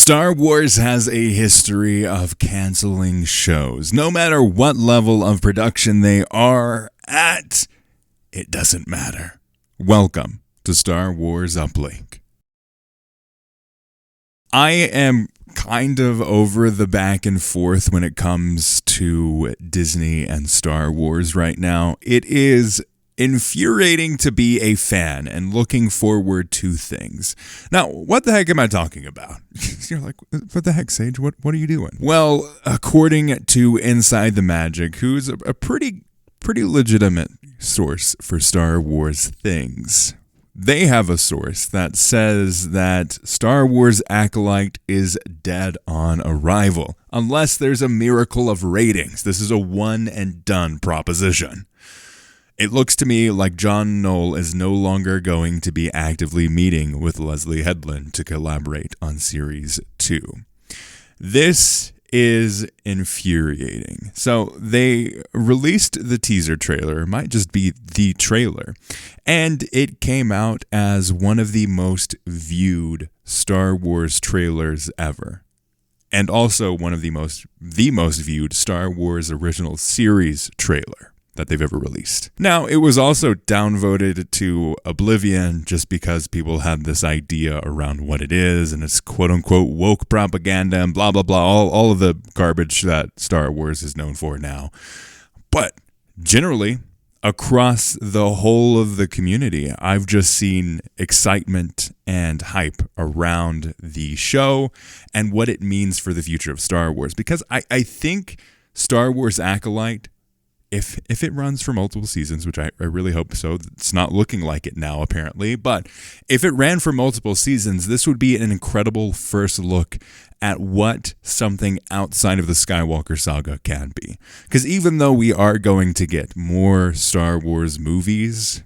Star Wars has a history of canceling shows. No matter what level of production they are at, it doesn't matter. Welcome to Star Wars Uplink. I am kind of over the back and forth when it comes to Disney and Star Wars right now. It is infuriating to be a fan and looking forward to things. Now, what the heck am I talking about? You're like, what the heck, Sage? What are you doing? Well, according to Inside the Magic, who's a pretty legitimate source for Star Wars things, they have a source that says that Star Wars Acolyte is dead on arrival, unless there's a miracle of ratings. This is a one and done proposition. It looks to me like John Knoll is no longer going to be actively meeting with Leslie Headland to collaborate on Series 2. This is infuriating. So they released the teaser trailer, it might just be the trailer, and it came out as one of the most viewed Star Wars trailers ever. And also one of the most viewed Star Wars original series trailer that they've ever released. Now, it was also downvoted to oblivion just because people had this idea around what it is, and it's quote-unquote woke propaganda and blah, blah, blah, all of the garbage that Star Wars is known for now. But generally, across the whole of the community, I've just seen excitement and hype around the show and what it means for the future of Star Wars. Because I think Star Wars Acolyte, if it runs for multiple seasons, which I really hope so, it's not looking like it now apparently, but if it ran for multiple seasons, this would be an incredible first look at what something outside of the Skywalker saga can be. Because even though we are going to get more Star Wars movies,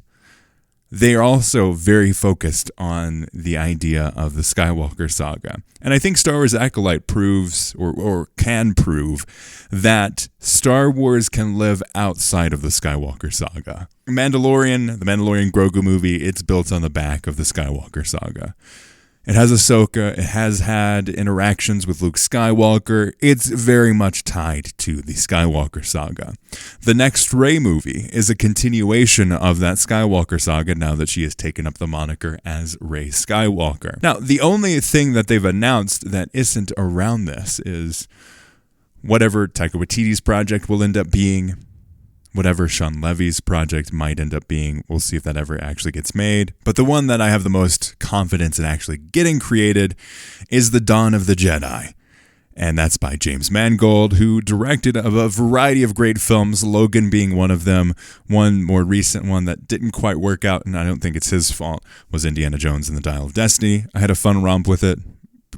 they are also very focused on the idea of the Skywalker saga. And I think Star Wars Acolyte proves, or can prove, that Star Wars can live outside of the Skywalker saga. The Mandalorian Grogu movie, it's built on the back of the Skywalker saga. It has Ahsoka, it has had interactions with Luke Skywalker, it's very much tied to the Skywalker saga. The next Rey movie is a continuation of that Skywalker saga now that she has taken up the moniker as Rey Skywalker. Now, the only thing that they've announced that isn't around this is whatever Taika Waititi's project will end up being, whatever Sean Levy's project might end up being. We'll see if that ever actually gets made. But the one that I have the most confidence in actually getting created is The Dawn of the Jedi. And that's by James Mangold, who directed a variety of great films, Logan being one of them. One more recent one that didn't quite work out, and I don't think it's his fault, was Indiana Jones and the Dial of Destiny. I had a fun romp with it.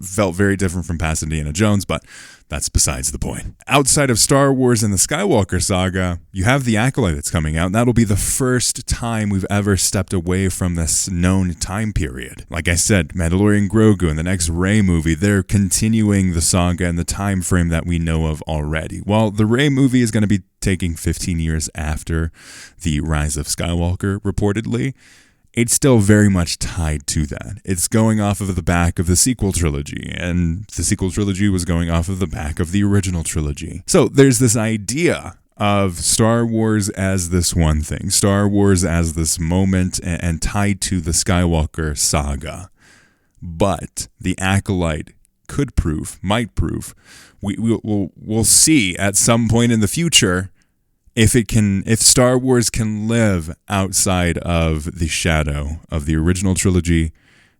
Felt very different from past Indiana Jones, but that's besides the point. Outside of Star Wars and the Skywalker saga, you have The Acolyte that's coming out, and that'll be the first time we've ever stepped away from this known time period. Like I said, Mandalorian Grogu and the next Rey movie, they're continuing the saga and the time frame that we know of already. While the Rey movie is going to be taking 15 years after the Rise of Skywalker, reportedly, it's still very much tied to that. It's going off of the back of the sequel trilogy, and the sequel trilogy was going off of the back of the original trilogy. So there's this idea of Star Wars as this one thing, Star Wars as this moment and tied to the Skywalker saga. But the Acolyte might prove, we'll see at some point in the future if Star Wars can live outside of the shadow of the original trilogy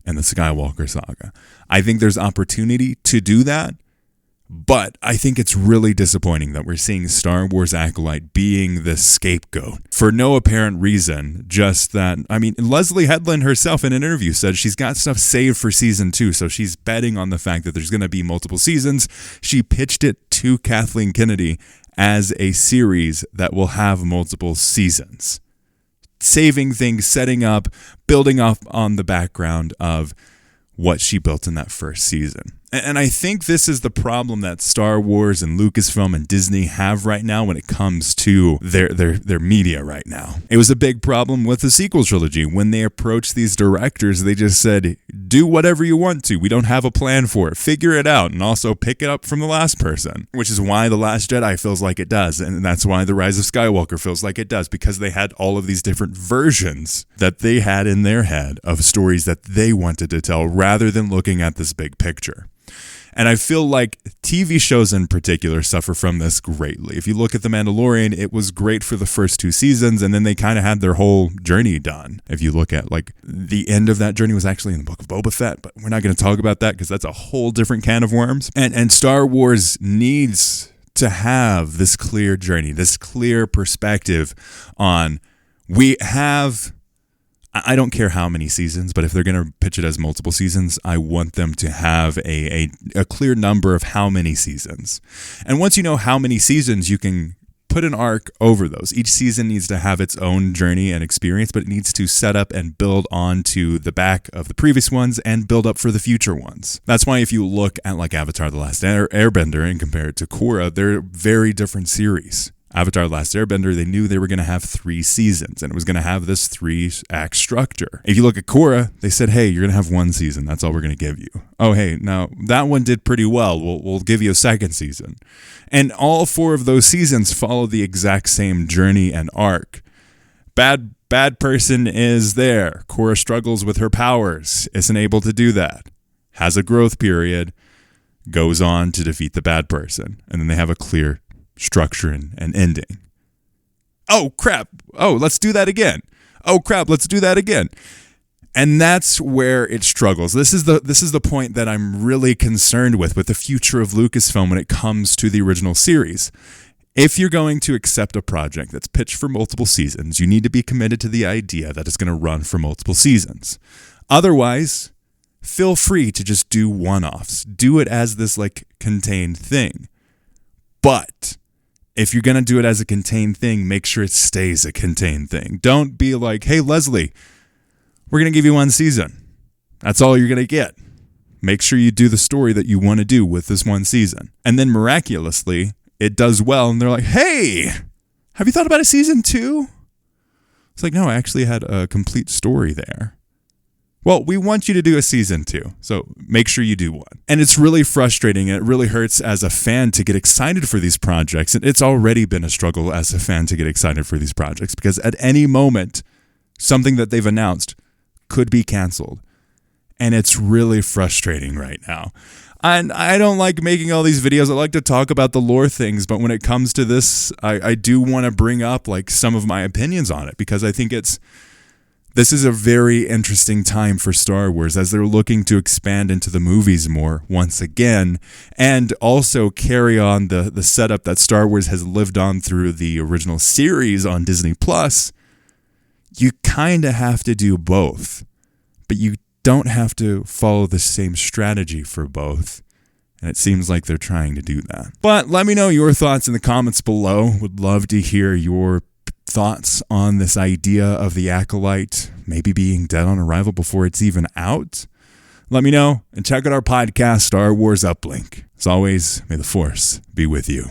and the Skywalker saga. I think there's opportunity to do that, but I think it's really disappointing that we're seeing Star Wars Acolyte being the scapegoat for no apparent reason, just that, Leslie Headland herself in an interview said she's got stuff saved for season 2, so she's betting on the fact that there's going to be multiple seasons. She pitched it to Kathleen Kennedy as a series that will have multiple seasons. Saving things, setting up, building up on the background of what she built in that first season. And I think this is the problem that Star Wars and Lucasfilm and Disney have right now when it comes to their media right now. It was a big problem with the sequel trilogy. When they approached these directors, they just said, do whatever you want to. We don't have a plan for it. Figure it out, and also pick it up from the last person, which is why The Last Jedi feels like it does. And that's why The Rise of Skywalker feels like it does, because they had all of these different versions that they had in their head of stories that they wanted to tell rather than looking at this big picture. And I feel like TV shows in particular suffer from this greatly. If you look at The Mandalorian, it was great for the first 2 seasons, and then they kind of had their whole journey done. If you look at, like, the end of that journey was actually in the Book of Boba Fett, but we're not going to talk about that because that's a whole different can of worms. And Star Wars needs to have this clear journey, this clear perspective on, we have... I don't care how many seasons, but if they're going to pitch it as multiple seasons, I want them to have a clear number of how many seasons. And once you know how many seasons, you can put an arc over those. Each season needs to have its own journey and experience, but it needs to set up and build onto the back of the previous ones and build up for the future ones. That's why if you look at like Avatar The Last Airbender and compare it to Korra, they're very different series. Avatar The Last Airbender, they knew they were going to have 3 seasons, and it was going to have this 3-act structure. If you look at Korra, they said, hey, you're going to have 1 season. That's all we're going to give you. Oh, hey, now that one did pretty well. We'll give you a 2nd season. And all 4 of those seasons follow the exact same journey and arc. Bad person is there. Korra struggles with her powers, isn't able to do that. Has a growth period, goes on to defeat the bad person. And then they have a clear structure and ending. Oh crap. Oh, let's do that again. Oh crap, let's do that again. And that's where it struggles. This is the point that I'm really concerned with the future of Lucasfilm when it comes to the original series. If you're going to accept a project that's pitched for multiple seasons, you need to be committed to the idea that it's going to run for multiple seasons. Otherwise, feel free to just do one-offs. Do it as this like contained thing. But if you're going to do it as a contained thing, make sure it stays a contained thing. Don't be like, hey, Leslie, we're going to give you 1 season. That's all you're going to get. Make sure you do the story that you want to do with this 1 season. And then miraculously, it does well. And they're like, hey, have you thought about a season 2? It's like, no, I actually had a complete story there. Well, we want you to do a season 2, so make sure you do one. And it's really frustrating, and it really hurts as a fan to get excited for these projects. And it's already been a struggle as a fan to get excited for these projects, because at any moment, something that they've announced could be canceled. And it's really frustrating right now. And I don't like making all these videos. I like to talk about the lore things, but when it comes to this, I do want to bring up like some of my opinions on it, because I think this is a very interesting time for Star Wars as they're looking to expand into the movies more once again, and also carry on the setup that Star Wars has lived on through the original series on Disney+. You kind of have to do both, but you don't have to follow the same strategy for both. And it seems like they're trying to do that. But let me know your thoughts in the comments below. Would love to hear your thoughts on this idea of the Acolyte maybe being dead on arrival before it's even out. Let me know, and check out our podcast, Star Wars Uplink. As always, may the Force be with you.